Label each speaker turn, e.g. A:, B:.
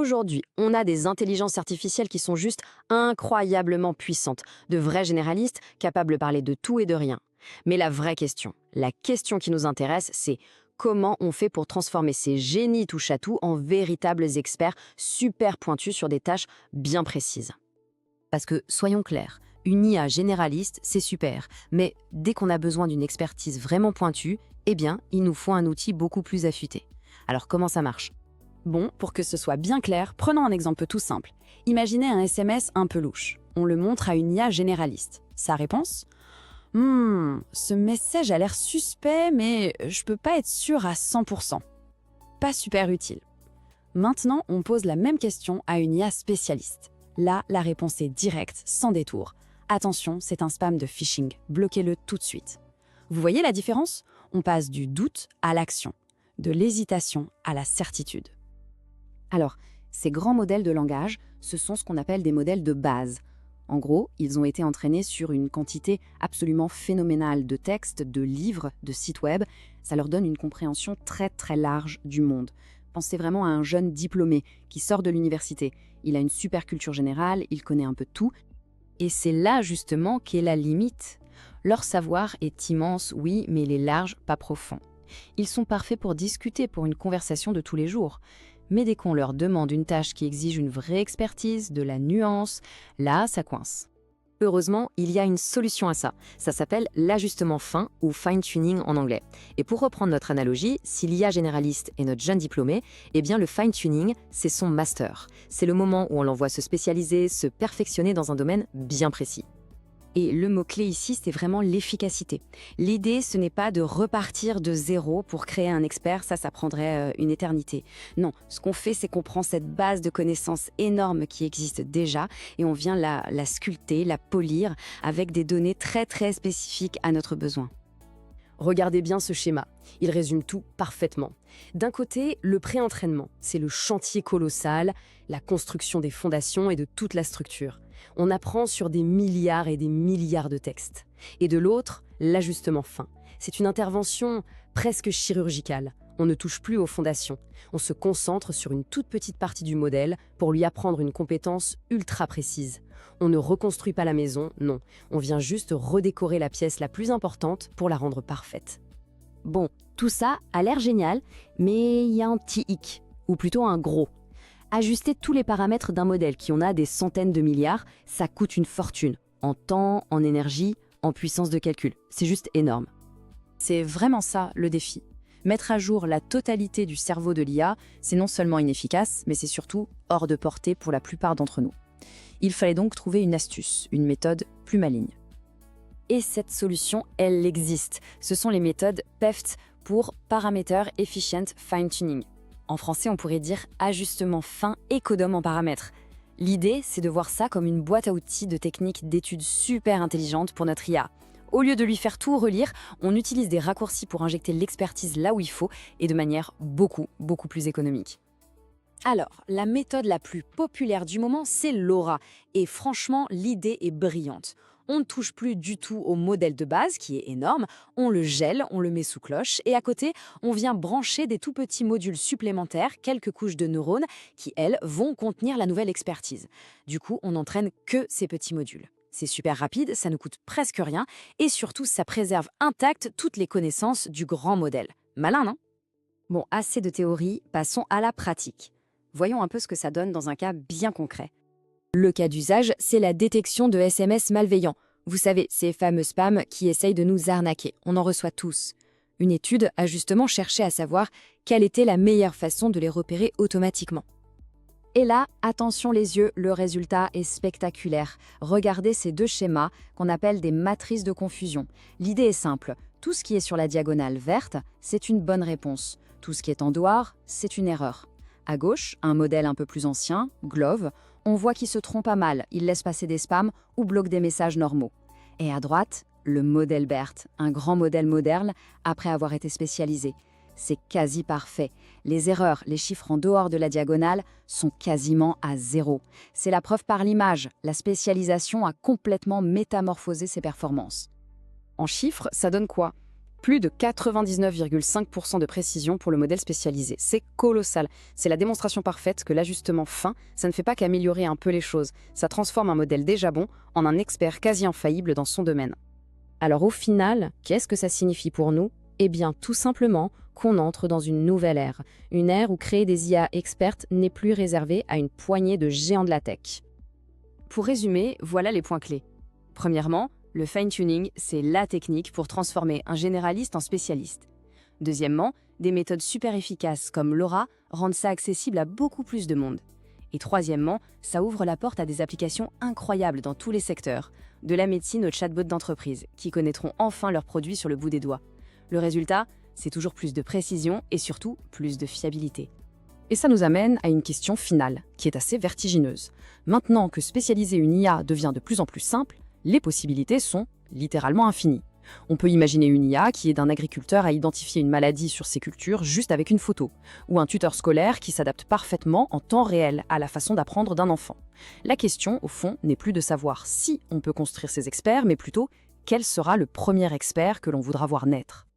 A: Aujourd'hui, on a des intelligences artificielles qui sont juste incroyablement puissantes, de vrais généralistes capables de parler de tout et de rien. Mais la vraie question, la question qui nous intéresse, c'est comment on fait pour transformer ces génies touche-à-tout en véritables experts super pointus sur des tâches bien précises. Parce que, soyons clairs, une IA généraliste, c'est super, mais dès qu'on a besoin d'une expertise vraiment pointue, eh bien, il nous faut un outil beaucoup plus affûté. Alors comment ça marche?
B: Bon, pour que ce soit bien clair, prenons un exemple tout simple. Imaginez un SMS un peu louche. On le montre à une IA généraliste. Sa réponse? Ce message a l'air suspect, mais je peux pas être sûr à 100%. Pas super utile. Maintenant, on pose la même question à une IA spécialiste. Là, la réponse est directe, sans détour. Attention, c'est un spam de phishing. Bloquez-le tout de suite. Vous voyez la différence? On passe du doute à l'action, de l'hésitation à la certitude.
A: Alors, ces grands modèles de langage, ce sont ce qu'on appelle des modèles de base. En gros, ils ont été entraînés sur une quantité absolument phénoménale de textes, de livres, de sites web. Ça leur donne une compréhension très très large du monde. Pensez vraiment à un jeune diplômé qui sort de l'université. Il a une super culture générale, il connaît un peu tout. Et c'est là justement qu'est la limite. Leur savoir est immense, oui, mais il est large, pas profond. Ils sont parfaits pour discuter, pour une conversation de tous les jours. Mais dès qu'on leur demande une tâche qui exige une vraie expertise, de la nuance, là, ça coince. Heureusement, il y a une solution à ça. Ça s'appelle l'ajustement fin ou fine-tuning en anglais. Et pour reprendre notre analogie, si l'IA généraliste est notre jeune diplômé, eh bien le fine-tuning, c'est son master. C'est le moment où on l'envoie se spécialiser, se perfectionner dans un domaine bien précis. Et le mot-clé ici, c'est vraiment l'efficacité. L'idée, ce n'est pas de repartir de zéro pour créer un expert, ça prendrait une éternité. Non, ce qu'on fait, c'est qu'on prend cette base de connaissances énorme qui existe déjà et on vient la sculpter, la polir avec des données très très spécifiques à notre besoin. Regardez bien ce schéma, il résume tout parfaitement. D'un côté, le pré-entraînement, c'est le chantier colossal, la construction des fondations et de toute la structure. On apprend sur des milliards et des milliards de textes. Et de l'autre, l'ajustement fin. C'est une intervention presque chirurgicale. On ne touche plus aux fondations. On se concentre sur une toute petite partie du modèle pour lui apprendre une compétence ultra précise. On ne reconstruit pas la maison, non. On vient juste redécorer la pièce la plus importante pour la rendre parfaite. Bon, tout ça a l'air génial, mais il y a un petit hic, ou plutôt un gros. Ajuster tous les paramètres d'un modèle qui en a des centaines de milliards, ça coûte une fortune. En temps, en énergie, en puissance de calcul. C'est juste énorme.
B: C'est vraiment ça le défi. Mettre à jour la totalité du cerveau de l'IA, c'est non seulement inefficace, mais c'est surtout hors de portée pour la plupart d'entre nous. Il fallait donc trouver une astuce, une méthode plus maligne.
A: Et cette solution, elle existe. Ce sont les méthodes PEFT pour Parameter Efficient Fine-Tuning. En français, on pourrait dire ajustement fin économe en paramètres. L'idée, c'est de voir ça comme une boîte à outils de techniques d'études super intelligentes pour notre IA. Au lieu de lui faire tout relire, on utilise des raccourcis pour injecter l'expertise là où il faut et de manière beaucoup plus économique. Alors, la méthode la plus populaire du moment, c'est LoRa. Et franchement, l'idée est brillante. On ne touche plus du tout au modèle de base, qui est énorme, on le gèle, on le met sous cloche, et à côté, on vient brancher des tout petits modules supplémentaires, quelques couches de neurones, qui, elles, vont contenir la nouvelle expertise. Du coup, on n'entraîne que ces petits modules. C'est super rapide, ça ne coûte presque rien, et surtout, ça préserve intactes toutes les connaissances du grand modèle. Malin, non? Bon, assez de théorie, passons à la pratique. Voyons un peu ce que ça donne dans un cas bien concret. Le cas d'usage, c'est la détection de SMS malveillants. Vous savez, ces fameux spams qui essayent de nous arnaquer. On en reçoit tous. Une étude a justement cherché à savoir quelle était la meilleure façon de les repérer automatiquement. Et là, attention les yeux, le résultat est spectaculaire. Regardez ces deux schémas qu'on appelle des matrices de confusion. L'idée est simple. Tout ce qui est sur la diagonale verte, c'est une bonne réponse. Tout ce qui est en dehors, c'est une erreur. À gauche, un modèle un peu plus ancien, Glove, on voit qu'il se trompe pas mal, il laisse passer des spams ou bloque des messages normaux. Et à droite, le modèle BERT, un grand modèle moderne après avoir été spécialisé. C'est quasi parfait. Les erreurs, les chiffres en dehors de la diagonale sont quasiment à zéro. C'est la preuve par l'image, la spécialisation a complètement métamorphosé ses performances. En chiffres, ça donne quoi? Plus de 99,5% de précision pour le modèle spécialisé. C'est colossal. C'est la démonstration parfaite que l'ajustement fin, ça ne fait pas qu'améliorer un peu les choses. Ça transforme un modèle déjà bon en un expert quasi infaillible dans son domaine.
B: Alors au final, qu'est-ce que ça signifie pour nous? Eh bien, tout simplement qu'on entre dans une nouvelle ère. Une ère où créer des IA expertes n'est plus réservé à une poignée de géants de la tech.
A: Pour résumer, voilà les points clés. Premièrement, le fine-tuning, c'est la technique pour transformer un généraliste en spécialiste. Deuxièmement, des méthodes super efficaces comme Laura rendent ça accessible à beaucoup plus de monde. Et troisièmement, ça ouvre la porte à des applications incroyables dans tous les secteurs, de la médecine aux chatbots d'entreprise, qui connaîtront enfin leurs produits sur le bout des doigts. Le résultat, c'est toujours plus de précision et surtout plus de fiabilité.
B: Et ça nous amène à une question finale, qui est assez vertigineuse. Maintenant que spécialiser une IA devient de plus en plus simple, les possibilités sont littéralement infinies. On peut imaginer une IA qui aide un agriculteur à identifier une maladie sur ses cultures juste avec une photo, ou un tuteur scolaire qui s'adapte parfaitement en temps réel à la façon d'apprendre d'un enfant. La question, au fond, n'est plus de savoir si on peut construire ces experts, mais plutôt quel sera le premier expert que l'on voudra voir naître.